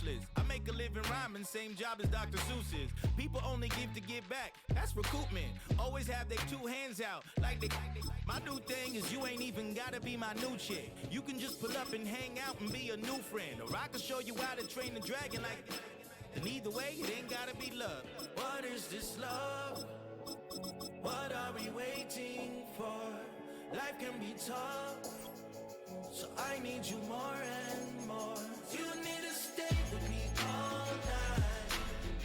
useless. I make a living rhyming, same job as Dr. Seuss's. People only give to give back, that's recoupment. Always have their two hands out, like they. My new thing is you ain't even gotta be my new chick. You can just pull up and hang out and be a new friend. Or I can show you how to train the dragon like. And either way, it ain't gotta be love. What is this love? What are we waiting for? Life can be tough, so I need you more and more. You need to stay with me all night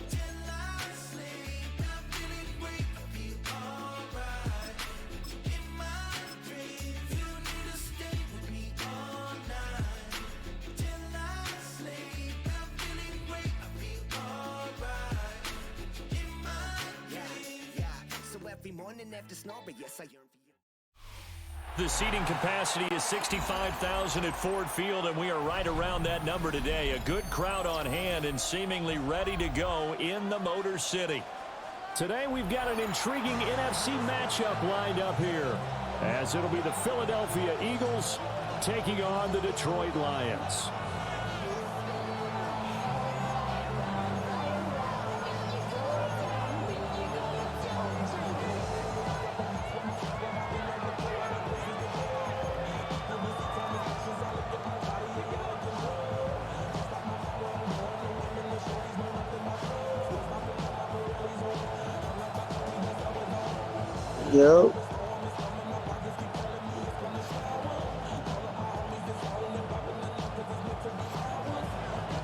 till I sleep. I'm feeling great, I feel alright. In my dreams, you need to stay with me all night till I sleep. I'm feeling great, I feel alright. In my dreams, So every morning after snoring, yes, I yearn for you. The seating capacity is 65,000 at Ford Field, and we are right around that number today. A good crowd on hand and seemingly ready to go in the Motor City. Today we've got an intriguing NFC matchup lined up here, as it'll be the Philadelphia Eagles taking on the Detroit Lions. Yep.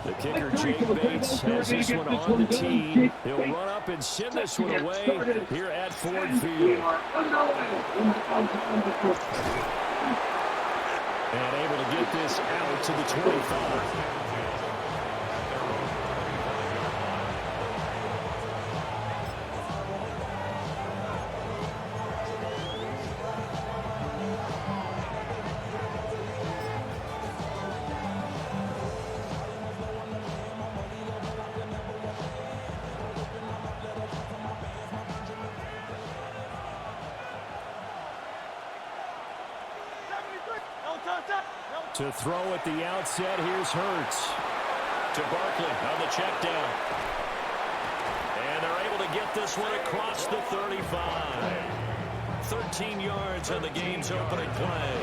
The kicker, Jake Bates, has this one on the tee. He'll run up and send this one away here at Ford Field. And able to get this out to the 25. To throw at the outset, here's Hurts. To Barkley on the check down. And they're able to get this one across the 35. 13 yards on the game's opening play.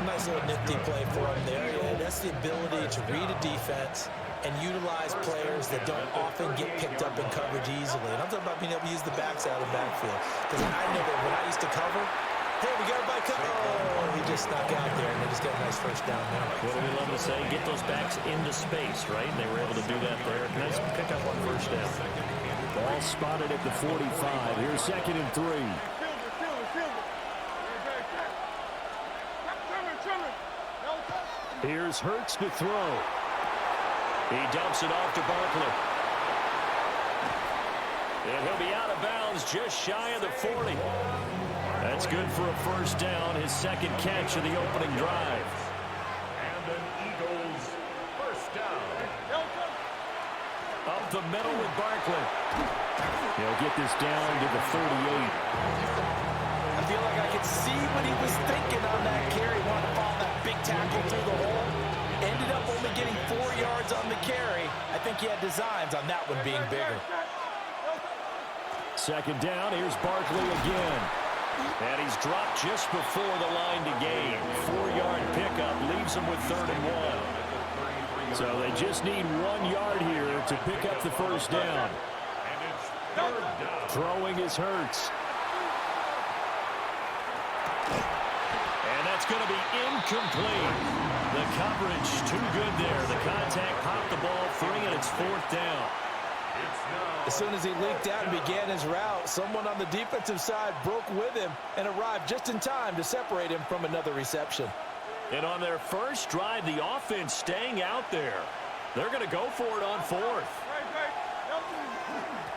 Nice little nifty play for him there. Yeah, that's the ability to read a defense and utilize players that don't often get picked up in coverage easily. And I'm talking about being able to use the backs out of the backfield. Because I know that when I used to cover, hey, we got everybody covered. Oh, he just snuck out there, and they just got a nice first down there. What do we love to say? Get those backs into space, right? And they were able to do that there. Nice pickup on first down. Ball spotted at the 45. Here's 2nd and 3. Here's Hurts to throw. He dumps it off to Barkley. And he'll be out of bounds just shy of the 40. That's good for a first down, his second catch of the opening drive. And an Eagles first down. Up the middle with Barkley. He'll get this down to the 38. I feel like I could see what he was thinking on that carry. Wanted to follow that big tackle through the hole. Ended up only getting 4 yards on the carry. I think he had designs on that one being bigger. Second down, here's Barkley again. And he's dropped just before the line to gain. 4-yard pickup leaves him with 3rd and 1. So they just need 1 yard here to pick up the first down. And it's 3rd down. Throwing is Hurts. And that's going to be incomplete. The coverage too good there. The contact popped the ball free, and it's 4th down. As soon as he leaked out and began his route, someone on the defensive side broke with him and arrived just in time to separate him from another reception. And on their first drive, the offense staying out there. They're going to go for it on 4th.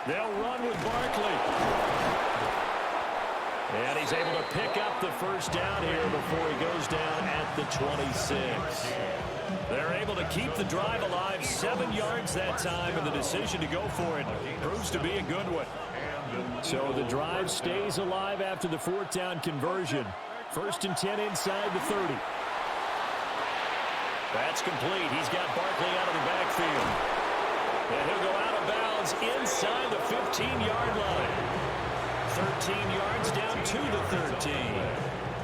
They'll run with Barkley. And he's able to pick up the first down here before he goes down at the 26. They're able to keep the drive alive, 7 yards that time, and the decision to go for it proves to be a good one. So the drive stays alive after the 4th down conversion. 1st and 10 inside the 30. That's complete. He's got Barkley out of the backfield. And he'll go out of bounds inside the 15-yard line. 13 yards down to the 13.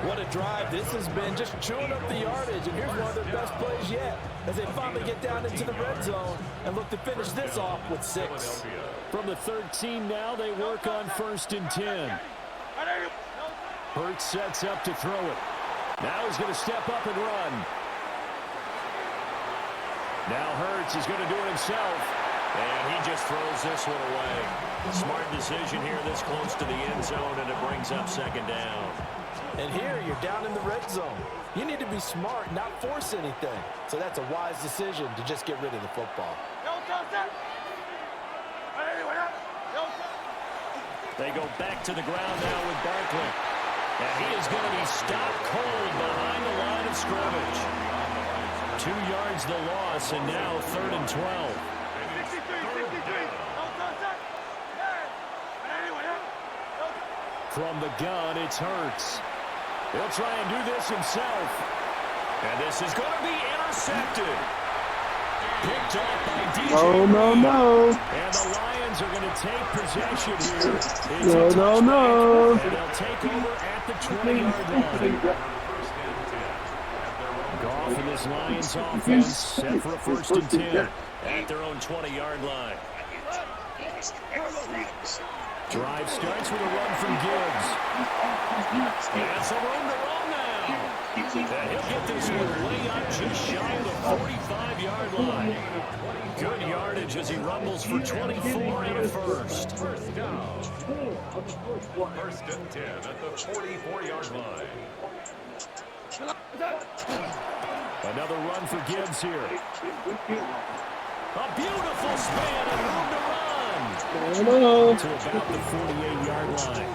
What a drive this has been, just chewing up the yardage. And here's one of their best plays yet as they finally get down into the red zone and look to finish this off with 6. From the 13 now, they work on 1st and 10. Hurts sets up to throw it. Now he's going to step up and run. Now Hurts is going to do it himself. And he just throws this one away. Smart decision here this close to the end zone, and it brings up 2nd down. And here you're down in the red zone. You need to be smart, not force anything. So that's a wise decision to just get rid of the football. They go back to the ground now with Barkley. And he is going to be stopped cold behind the line of scrimmage. 2 yards the loss, and now 3rd and 12. From the gun, it's Hurts. He'll try and do this himself. And this is going to be intercepted. Picked off by DJ. No. And the Lions are going to take possession here. No. And they'll take over at the 20-yard line. Goff and this Lions offense set for a 1st and 10. At their own 20-yard line. Drive starts with a run from Gibbs. And some room to run now. And he'll get this one way up just shy of the 45-yard line. Good yardage as he rumbles for 24 and a first. First down. 1st and 10 at the 44-yard line. Another run for Gibbs here. A beautiful span and room to run. To about the 48-yard line.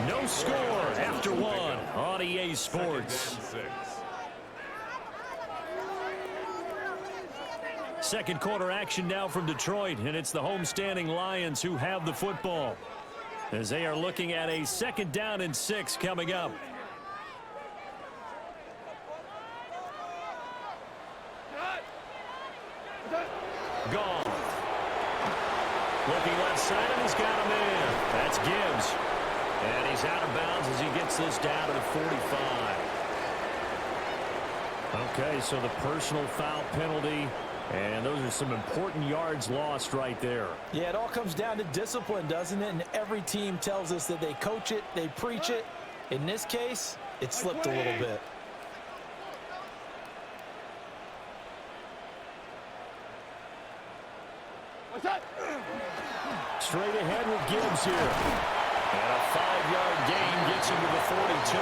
No score after 1 on EA Sports. 2nd quarter action now from Detroit, and it's the homestanding Lions who have the football as they are looking at a 2nd down and 6 coming up. Gone. Looking left side, and he's got a man. That's Gibbs. And he's out of bounds as he gets this down to the 45. Okay, so the personal foul penalty, and those are some important yards lost right there. Yeah, it all comes down to discipline, doesn't it? And every team tells us that they coach it, they preach it. In this case, it slipped a little bit. Straight ahead with Gibbs here. And a 5-yard gain gets him to the 42.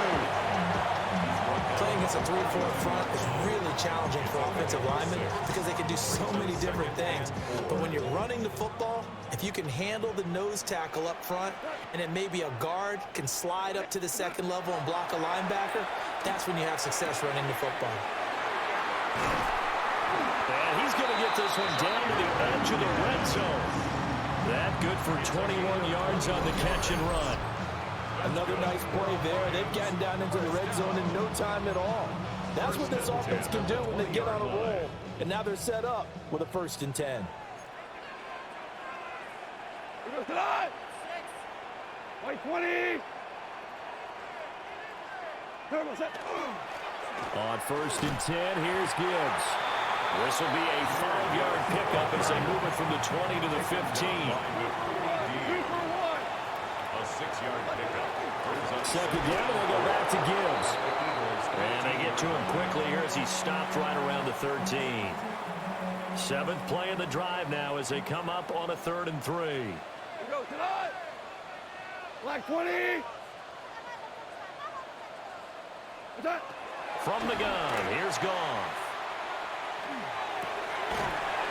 Playing against a 3-4 front is really challenging for offensive linemen because they can do so many different things. But when you're running the football, if you can handle the nose tackle up front, and then maybe a guard can slide up to the 2nd level and block a linebacker, that's when you have success running the football. And he's going to get this one down to the edge of the red zone. That good for 21 yards on the catch and run. Another nice play there. They've gotten down into the red zone in no time at all. That's what this offense can do when they get on a roll. And now they're set up with a 1st and 10. On 1st and 10, here's Gibbs. This will be a 5-yard pickup as they move it from the 20 to the 15. A 6-yard pickup. 2nd down, and they go back to Gibbs. And they get to him quickly here as he stopped right around the 13. 7th play of the drive now as they come up on a 3rd and 3. Black 20. From the gun, here's Goff.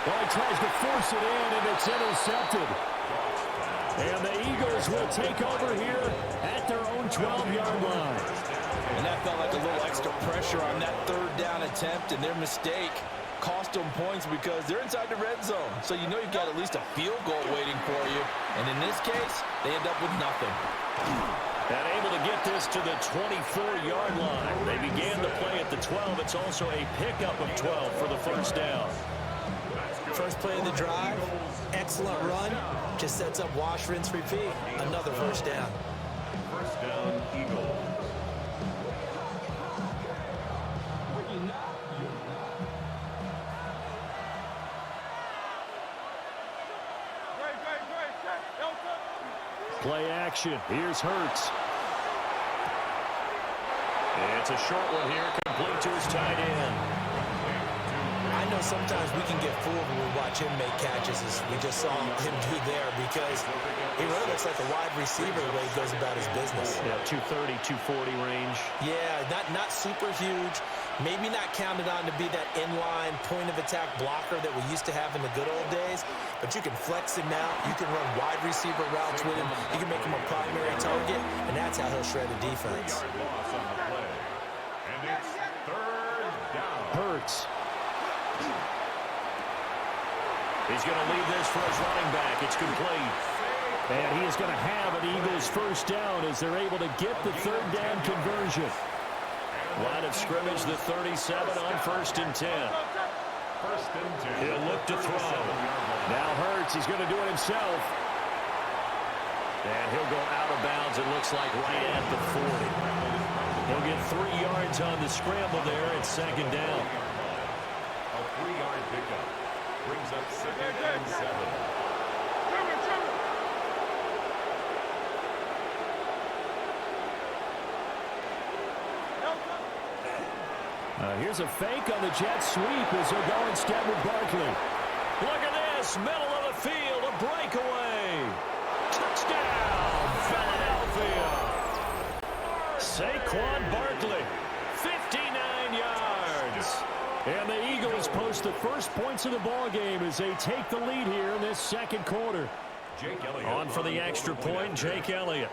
Well, he tries to force it in, and it's intercepted. And the Eagles will take over here at their own 12-yard line. And that felt like a little extra pressure on that 3rd down attempt, and their mistake cost them points because they're inside the red zone. So you know you've got at least a field goal waiting for you. And in this case, they end up with nothing. And able to get this to the 24-yard line. They began the play at the 12. It's also a pickup of 12 for the 1st down. First play of the drive, excellent run, just sets up wash, rinse, repeat. Another first down. First down, Eagles. Play action. Here's Hurts. It's a short one here, complete to his tight end. I know sometimes we can get fooled when we watch him make catches, as we just saw him do there, because he really looks like a wide receiver the way he goes about his business. Yeah, 230, 240 range. Yeah, not super huge. Maybe not counted on to be that inline point-of-attack blocker that we used to have in the good old days, but you can flex him out. You can run wide receiver routes with him. You can make him a primary target, and that's how he'll shred a defense. Loss on the play. And it's third down. Hurts. He's going to leave this for his running back. It's complete. And he is going to have an Eagles first down as they're able to get the third down conversion. Line of scrimmage, the 37 on 1st and 10. First and 10. He'll look to throw. Now Hurts, he's going to do it himself. And he'll go out of bounds, it looks like, right at the 40. He'll get 3 yards on the scramble there at 2nd down. A 3-yard pickup. Brings up 2nd and 7. Here's a fake on the jet sweep as they'll go instead with Barkley. Look at this, middle of the field, a breakaway. Touchdown, Philadelphia. Saquon Barkley, 59 yards. And the Eagles post the first points of the ball game as they take the lead here in this second quarter. Jake Elliott On for the extra point, Jake Elliott.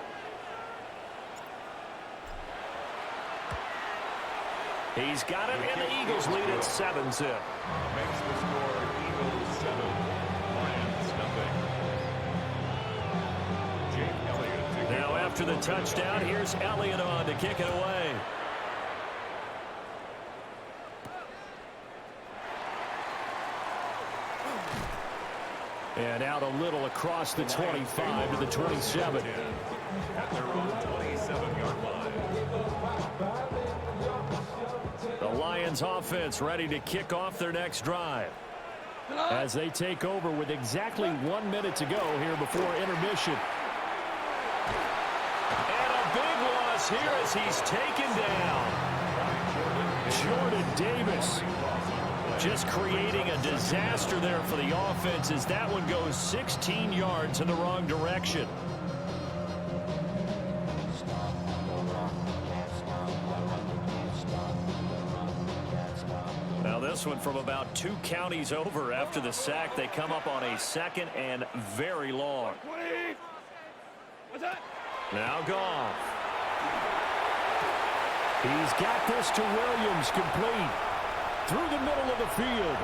He's got it, and the Eagles lead at 7-zip. makes the score Eagles 7, Lions nothing. Jake Elliott. Now after the touchdown, here's Elliott on to kick it away. And out a little across the 25 to the 27. At their own 27-yard line. The Lions offense ready to kick off their next drive as they take over with exactly 1 minute to go here before intermission. And a big loss here as he's taken down. Jordan Davis Just creating a disaster there for the offense as that one goes 16 yards in the wrong direction. Now this one from about 2 counties over after the sack. They come up on a 2nd and very long. Now Goff. He's got this to Williams, complete. Through the middle of the field.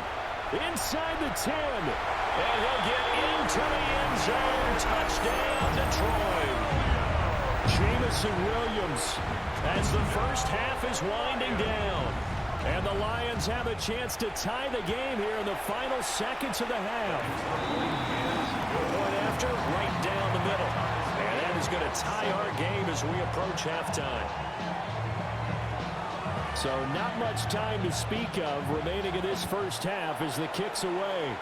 Inside the 10. And he'll get into the end zone. Touchdown, Detroit. Jamison Williams As the first half is winding down. and the Lions have a chance to tie the game here in the final seconds of the half. Point after, right down the middle. And that is going to tie our game as we approach halftime. So not much time to speak of remaining in this first half as the kick's away.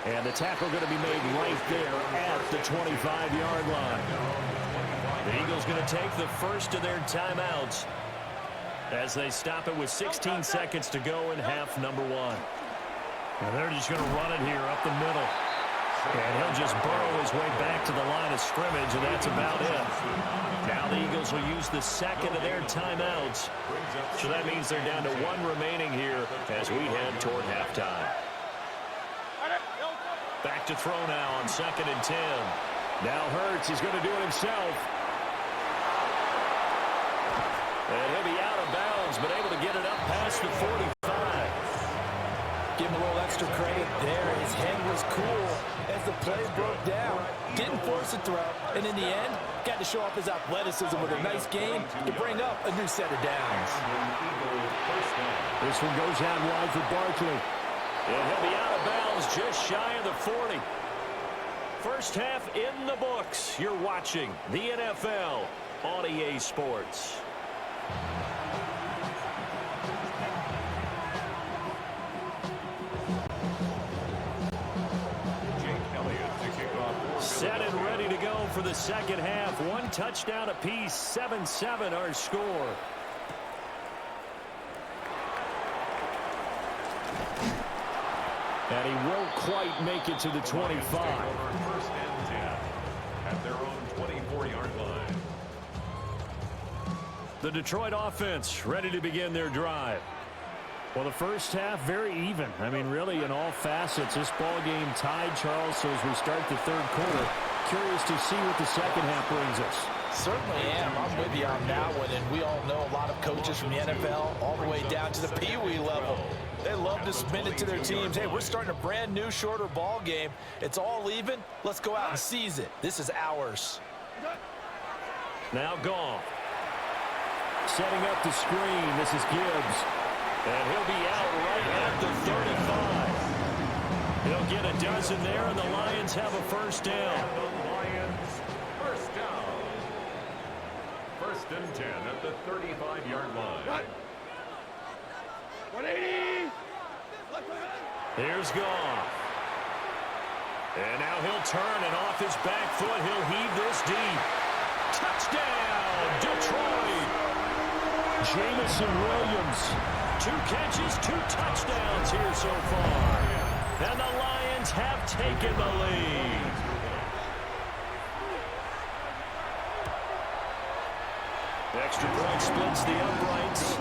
And the tackle going to be made right there at the 25-yard line. The Eagles going to take the first of their timeouts as they stop it with 16 seconds to go in half number 1. And they're just going to run it here up the middle. And he'll just burrow his way back to the line of scrimmage, and that's about it. Now the Eagles will use the second of their timeouts. So that means they're down to 1 remaining here as we head toward halftime. Back to throw now on 2nd and 10. Now Hurts, he's going to do it himself. And he'll be out of bounds, but able to get it up past the 45. Give him a little extra credit there. His head was cool as the play broke down. Didn't force a throw, and in the end, Got to show off his athleticism with a nice game to bring up a new set of downs. This one goes out wide for Barkley. And he'll be out of bounds just shy of the 40. First half in the books. You're watching the NFL on EA Sports. Set and ready to go for the second half. One touchdown apiece, 7-7 our score. And he won't quite make it to the 25. First and 10 at their own 24-yard line. The Detroit offense ready to begin their drive. Well, the first half, very even. I mean, really, in all facets, this ball game tied, Charles. So as we start the third quarter, curious to see what the second half brings us. Certainly am. I'm with you on that one. And we all know a lot of coaches from the NFL all the way down to the Pee-wee level. They love to submit it to their teams. Hey, we're starting a brand new, shorter ball game. It's all even. Let's go out and seize it. This is ours. Now Goff. Setting up the screen. This is Gibbs. And he'll be out right at the 35. He'll get a dozen there, and the Lions have a first down. The Lions, first down. First and 10 at the 35-yard line. 180. Here's Goff. And now he'll turn, and off his back foot, he'll heave this deep. Touchdown, Detroit! Jamison Williams. 2 catches, 2 touchdowns here so far. And the Lions have taken the lead. Extra point splits the uprights.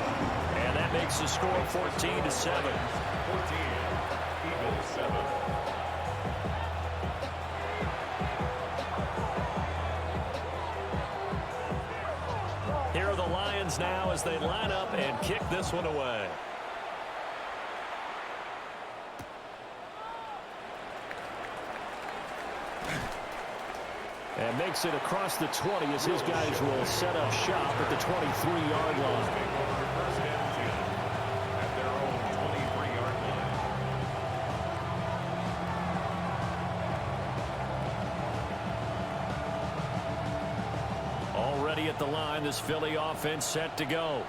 And that makes the score 14-7. 14, Eagles 7. Here are the Lions now as they line up and kick this one away. And makes it across the 20 as his guys will set up shop at the 23-yard line. First and 10 at their own 23-yard line. Already at the line, this Philly offense set to go.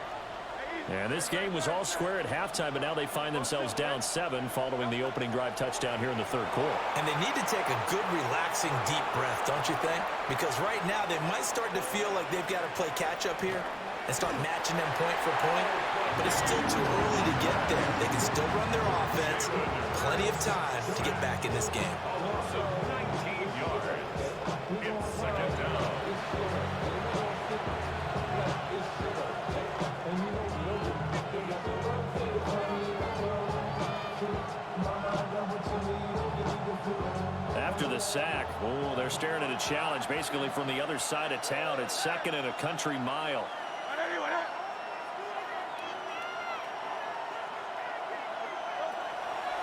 And this game was all square at halftime, but now they find themselves down 7 following the opening drive touchdown here in the third quarter. And they need to take a good, relaxing, deep breath, don't you think? Because right now they might start to feel like they've got to play catch-up here and start matching them point for point. But it's still too early to get there. They can still run their offense. Plenty of time to get back in this game. A loss of 19 yards. It's second down. After the sack, oh, they're staring at a challenge basically from the other side of town. It's second and a country mile.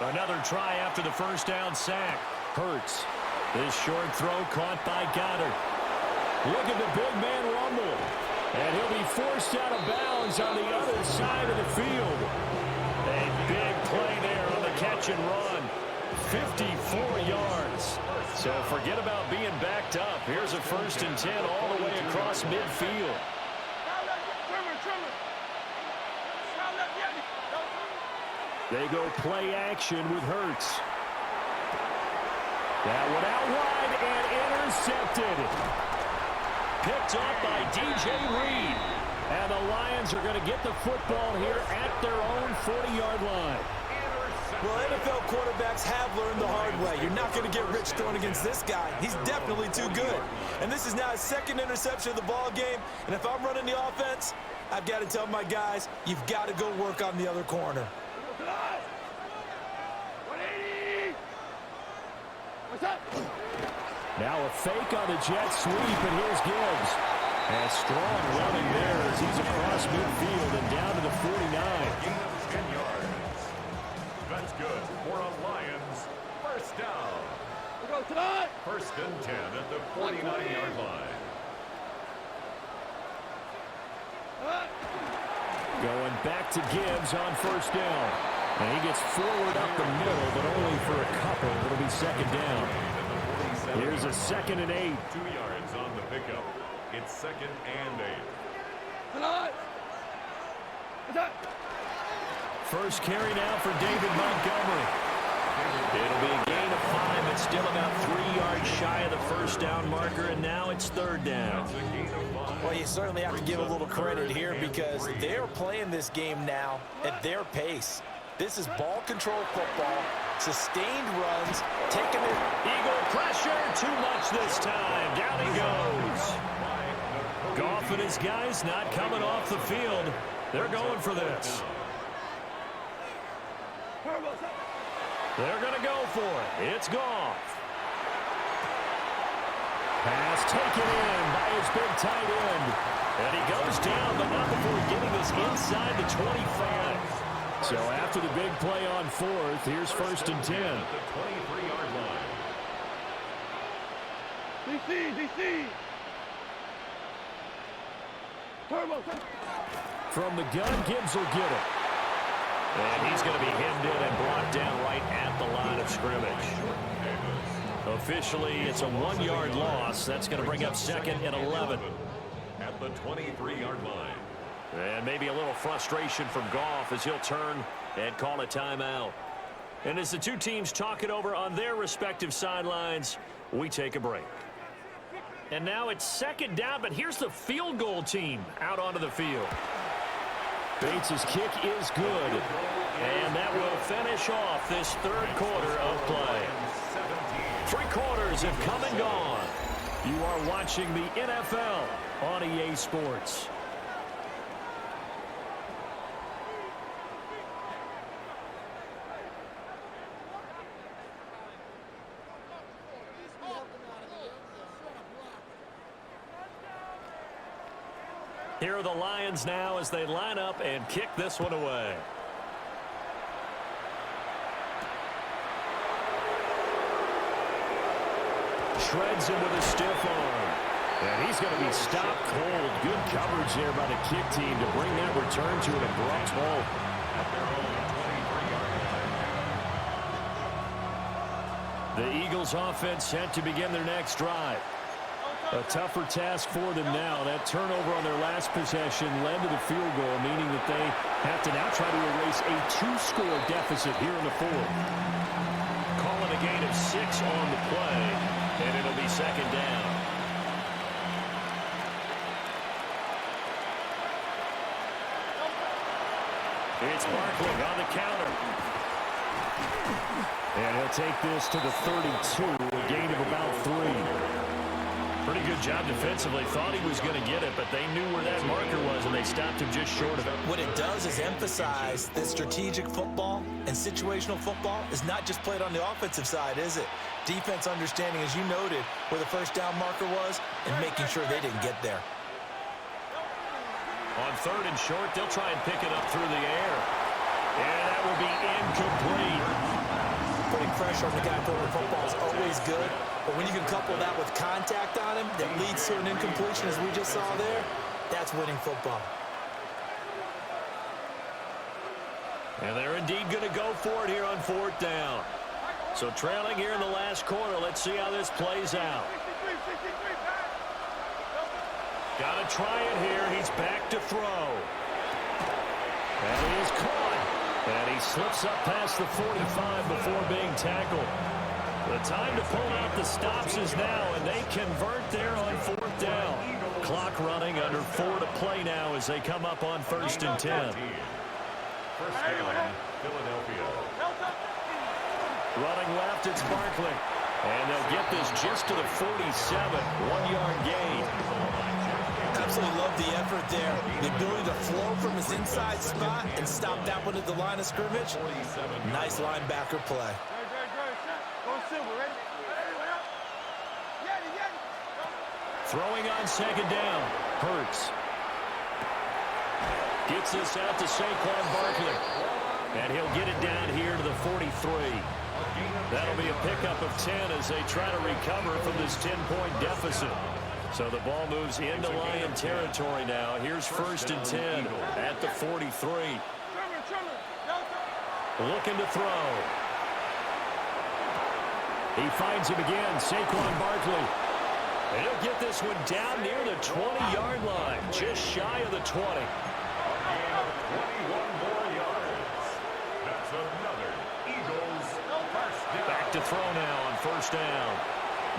Another try after the first down sack. Hurts. This short throw caught by Goddard. Look at the big man rumble. And he'll be forced out of bounds on the other side of the field. A big play there on the catch and run. 54 yards. So forget about being backed up. Here's a first and 10 all the way across midfield. They go play action with Hurts. That one out wide and intercepted. Picked up by DJ Reed. And the Lions are going to get the football here at their own 40-yard line. Well, NFL quarterbacks have learned the hard way. You're not going to get rich throwing against this guy. He's definitely too good. And this is now his second interception of the ball game. And if I'm running the offense, I've got to tell my guys, you've got to go work on the other corner. 180. What's up? Now a fake on the jet sweep, and here's Gibbs. And strong running there as he's across midfield and down to the 49. 10 yards. That's good for a Lions first down. We go tonight. First and 10 at the 49-yard line. Going back to Gibbs on first down. And he gets forward up the middle, but only for a couple. It'll be second down. Here's a 2nd and 8. 2 yards on the pickup. It's 2nd and 8. First carry now for David Montgomery. It'll be a gain of 5. It's still about 3 yards shy of the first down marker, and now it's 3rd down. Well, you certainly have to give a little credit here because they're playing this game now at their pace. This is ball control football, sustained runs, taking it. Eagle pressure, too much this time. Down he goes. Goff and his guys not coming off the field. They're going for this. They're going to go for it. It's Goff. Pass taken in by his big tight end. And he goes down, but not before getting this inside the 25. So after the big play on 4th, here's 1st and 10. At the 23-yard line. DC. Turbo. From the gun, Gibbs will get it. And he's going to be hemmed in and brought down right at the line of scrimmage. Officially, it's a 1-yard loss. That's going to bring up 2nd and 11. At the 23-yard line. And maybe a little frustration from Goff as he'll turn and call a timeout. And as the two teams talk it over on their respective sidelines, we take a break. And now it's 2nd down, but here's the field goal team out onto the field. Bates' kick is good. And that will finish off this 3rd quarter of play. 3 quarters have come and gone. You are watching the NFL on EA Sports. Here are the Lions now as they line up and kick this one away. Shreds him with a stiff arm. And he's going to be stopped cold. Good coverage there by the kick team to bring that return to an abrupt halt. The Eagles offense set to begin their next drive. A tougher task for them now. That turnover on their last possession led to the field goal, meaning that they have to now try to erase a 2-score deficit here in the 4th. Calling a gain of 6 on the play, and it'll be 2nd down. It's Barkley on the counter. And he'll take this to the 32, a gain of about 3. Pretty good job defensively. Thought he was going to get it, but they knew where that marker was, and they stopped him just short of it. What it does is emphasize that strategic football and situational football is not just played on the offensive side, is it? Defense understanding, as you noted, where the first down marker was and making sure they didn't get there. On 3rd and short, they'll try and pick it up through the air. And that will be incomplete. Putting pressure on the guy throwing the football is always good, but when you can couple that with contact on him that leads to an incompletion, as we just saw there, that's winning football. And they're indeed going to go for it here on 4th down. So trailing here in the last quarter, let's see how this plays out. Got to try it here. He's back to throw. And he is caught. And he slips up past the 45 before being tackled. The time to pull out the stops is now, and they convert there on 4th down. Clock running, under 4 to play now as they come up on 1st and 10. First down, Philadelphia. Running left, it's Barkley. And they'll get this just to the 47, 1-yard gain. Absolutely love the effort there. The ability to flow from his inside spot and stop that one at the line of scrimmage. Nice linebacker play. Throwing on 2nd down. Hurts. Gets this out to Saquon Barkley. And he'll get it down here to the 43. That'll be a pickup of 10 as they try to recover from this 10-point deficit. So the ball moves into Lion territory now. Here's 1st and 10 at the 43. Looking to throw. He finds him again, Saquon Barkley. And he'll get this one down near the 20-yard line, just shy of the 20. 21 more yards. That's another Eagles first down. Back to throw now on 1st down.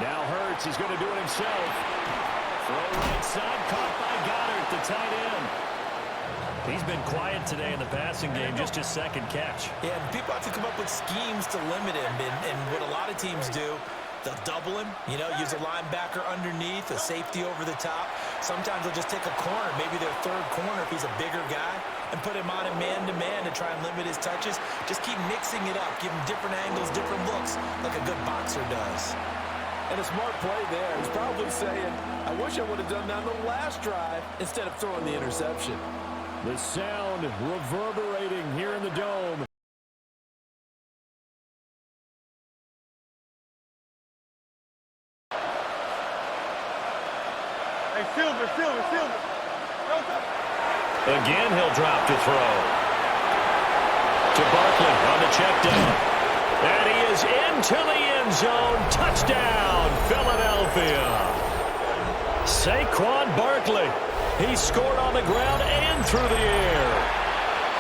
Now Hurts, he's going to do it himself. Throw right side, caught by Goddard, the tight end. He's been quiet today in the passing game, just his 2nd catch. Yeah, and people have to come up with schemes to limit him, and what a lot of teams do, they'll double him, use a linebacker underneath, a safety over the top. Sometimes they'll just take a corner, maybe their 3rd corner if he's a bigger guy, and put him on a man-to-man to try and limit his touches. Just keep mixing it up, give him different angles, different looks, like a good boxer does. And a smart play there. He's probably saying, I wish I would have done that on the last drive instead of throwing the interception. The sound reverberating here in the dome. Hey, Silver. Again, he'll drop to throw. To Barkley on the check down. And he is into the end zone. Touchdown, Philadelphia. Saquon Barkley. He scored on the ground and through the air.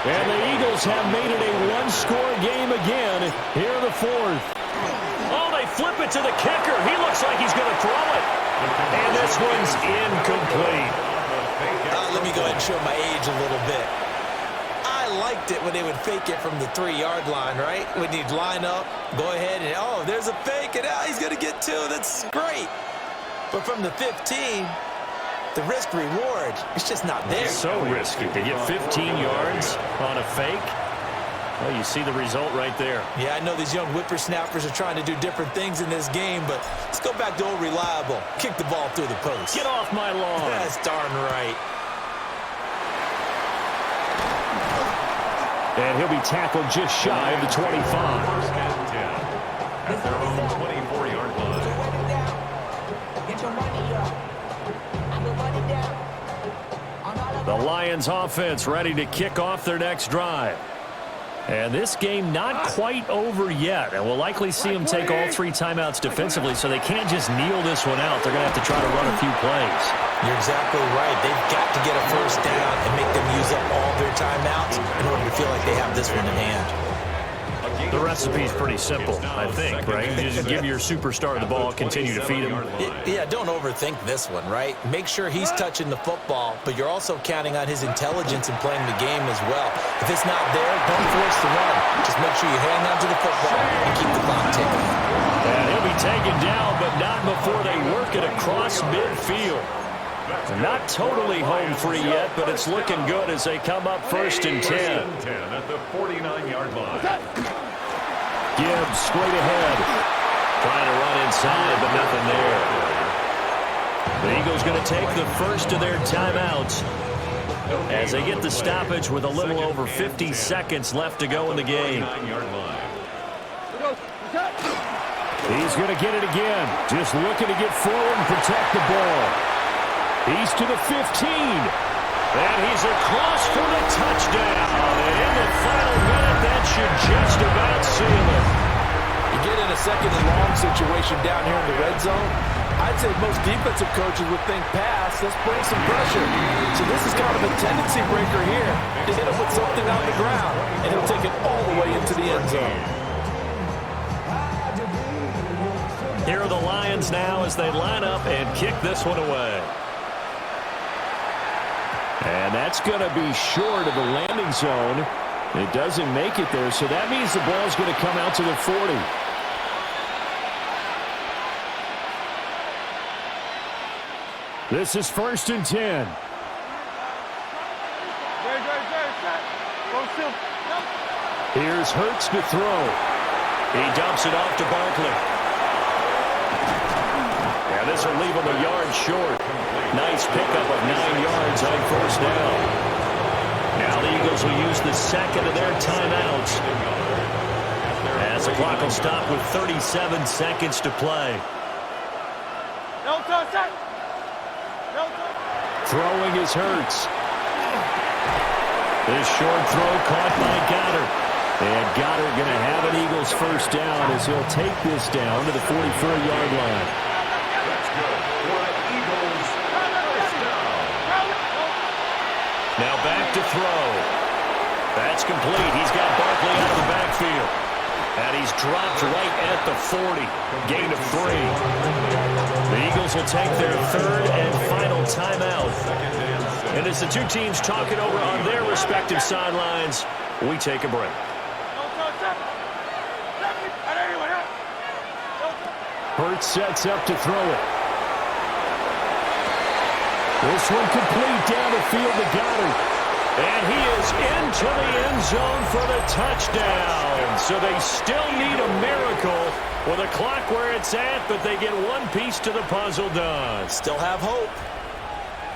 And the Eagles have made it a one-score game again here in the 4th. Oh, they flip it to the kicker. He looks like he's going to throw it. And this one's incomplete. Let me go ahead and show my age a little bit. I liked it when they would fake it from the 3-yard line, right? When you'd line up, go ahead and, oh, there's a fake, and he's going to get 2. That's great. But from the 15, the risk-reward, it's just not there. So risky to get 15 yards on a fake. Well, you see the result right there. Yeah, I know these young whippersnappers are trying to do different things in this game, but let's go back to old reliable. Kick the ball through the post. Get off my lawn. That's darn right. And he'll be tackled just shy of the 25. 1st and 10 at their own 24-yard line. Get your money up. I will run it down. The Lions offense ready to kick off their next drive. And this game not quite over yet. And we'll likely see them take all 3 timeouts defensively, so they can't just kneel this one out. They're going to have to try to run a few plays. You're exactly right. They've got to get a 1st down and make them use up all their timeouts in order to feel like they have this one in hand. The recipe's pretty simple, I think, right? You just give your superstar the ball, continue to feed him. Yeah, don't overthink this one, right? Make sure he's touching the football, but you're also counting on his intelligence in playing the game as well. If it's not there, don't force the run. Just make sure you hang on to the football and keep the clock ticking. And he'll be taken down, but not before they work it across midfield. They're not totally home free yet, but it's looking good as they come up 1st and 10. 1st and 10 at the 49-yard line. Gibbs straight ahead. Trying to run inside, but nothing there. The Eagles going to take the first of their timeouts as they get the stoppage with a little over 50 seconds left to go in the game. He's going to get it again. Just looking to get forward and protect the ball. He's to the 15. And he's across for the touchdown. And in the final minute, that should just about seal it. You get in a 2nd and long situation down here in the red zone, I'd say most defensive coaches would think pass, let's bring some pressure. So this is kind of a tendency breaker here to hit him with something on the ground, and he'll take it all the way into the end zone. Here are the Lions now as they line up and kick this one away. And that's going to be short of the landing zone. It doesn't make it there, so that means the ball's going to come out to the 40. This is 1st and 10. Here's Hurts to throw. He dumps it off to Barkley. And this will leave him a yard short. Nice pickup of 9 yards on 1st down. Now the Eagles will use the 2nd of their timeouts as the clock will stop with 37 seconds to play. Throwing is Hurts. This short throw caught by Goddard. And Goddard going to have an Eagles first down as he'll take this down to the 44-yard line. That's good for an Eagles first down. Now back to throw. That's complete. He's got Barkley out of the backfield. And he's dropped right at the 40. Gain of 3. The Eagles will take their third and final timeout. And as the two teams talk it over on their respective sidelines, we take a break. Hurts sets up to throw it. This one complete down the field to Goddard. And he is into the end zone for the touchdown. So they still need a miracle with a clock where it's at, but they get one piece to the puzzle done. Still have hope.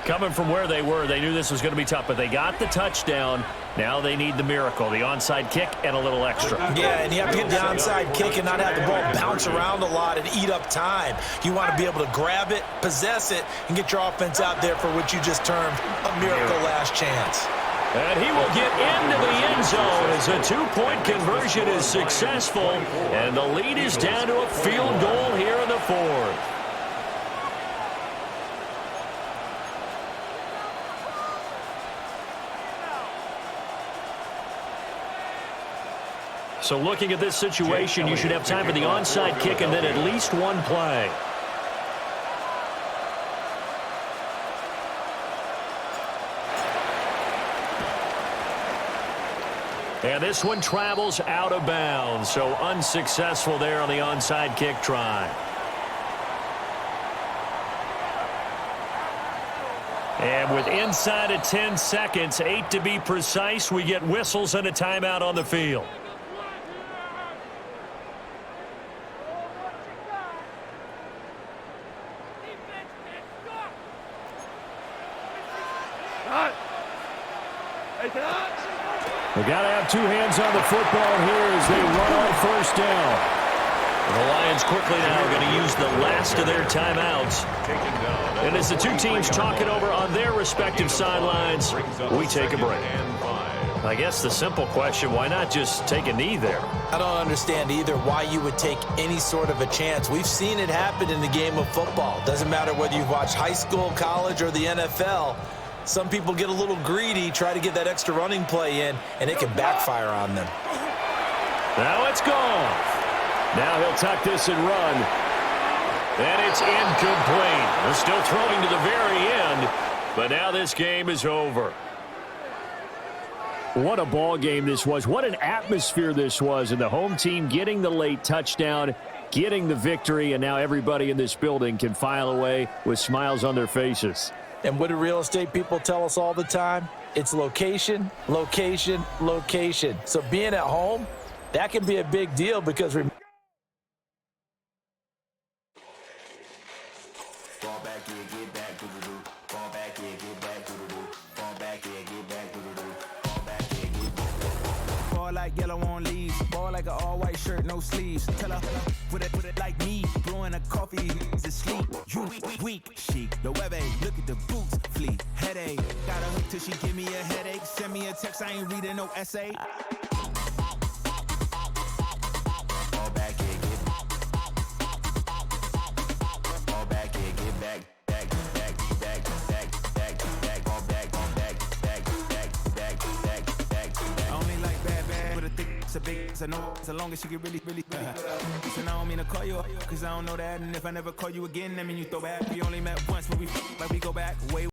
Coming from where they were, they knew this was going to be tough, but they got the touchdown. Now they need the miracle, the onside kick and a little extra. Yeah, and you have to get the onside kick and not have the ball bounce around a lot and eat up time. You want to be able to grab it, possess it, and get your offense out there for what you just termed a miracle last chance. And he will get into the end zone as a two-point conversion is successful, and the lead is down to a field goal here in the fourth. So looking at this situation, you should have time for the onside kick and then at least one play. And this one travels out of bounds, so unsuccessful there on the onside kick try. And with inside of 10 seconds, 8 to be precise, we get whistles and a timeout on the field. We got to have two hands on the football here as they run on first down. And the Lions quickly now are going to use the last of their timeouts. And as the two teams talk it over on their respective sidelines, we take a break. I guess the simple question, why not just take a knee there? I don't understand either why you would take any sort of a chance. We've seen it happen in the game of football. Doesn't matter whether you've watched high school, college, or the NFL. Some people get a little greedy, try to get that extra running play in, and it can backfire on them. Now it's gone. Now he'll tuck this and run. And it's incomplete. They're still throwing to the very end, but now this game is over. What a ball game this was. What an atmosphere this was. And the home team getting the late touchdown, getting the victory, and now everybody in this building can file away with smiles on their faces. And what do real estate people tell us all the time? It's location, location, location. So being at home, that can be a big deal because Fall back, yeah, get back, doo-doo-doo. Fall back, yeah, get back, doo-doo-doo. Fall back, yeah, get back, doo-doo-doo. Fall back, yeah, get back. Fall like yellow on leaves. Ball like an all-white shirt, no sleeves. Tell her, put it like me. Blowing a coffee, to sleep. You weak, chic. The web look at the boots, fleet. Headache. Got a hook till she give me a headache. Send me a text, I ain't reading no essay. Fall back, yeah, get back. Fall back, yeah, get back. It's a big, it's a no, as long as you get really. Listen, I don't mean to call you up, cause I don't know that. And if I never call you again, I mean you throw back. We only met once, but we go back way.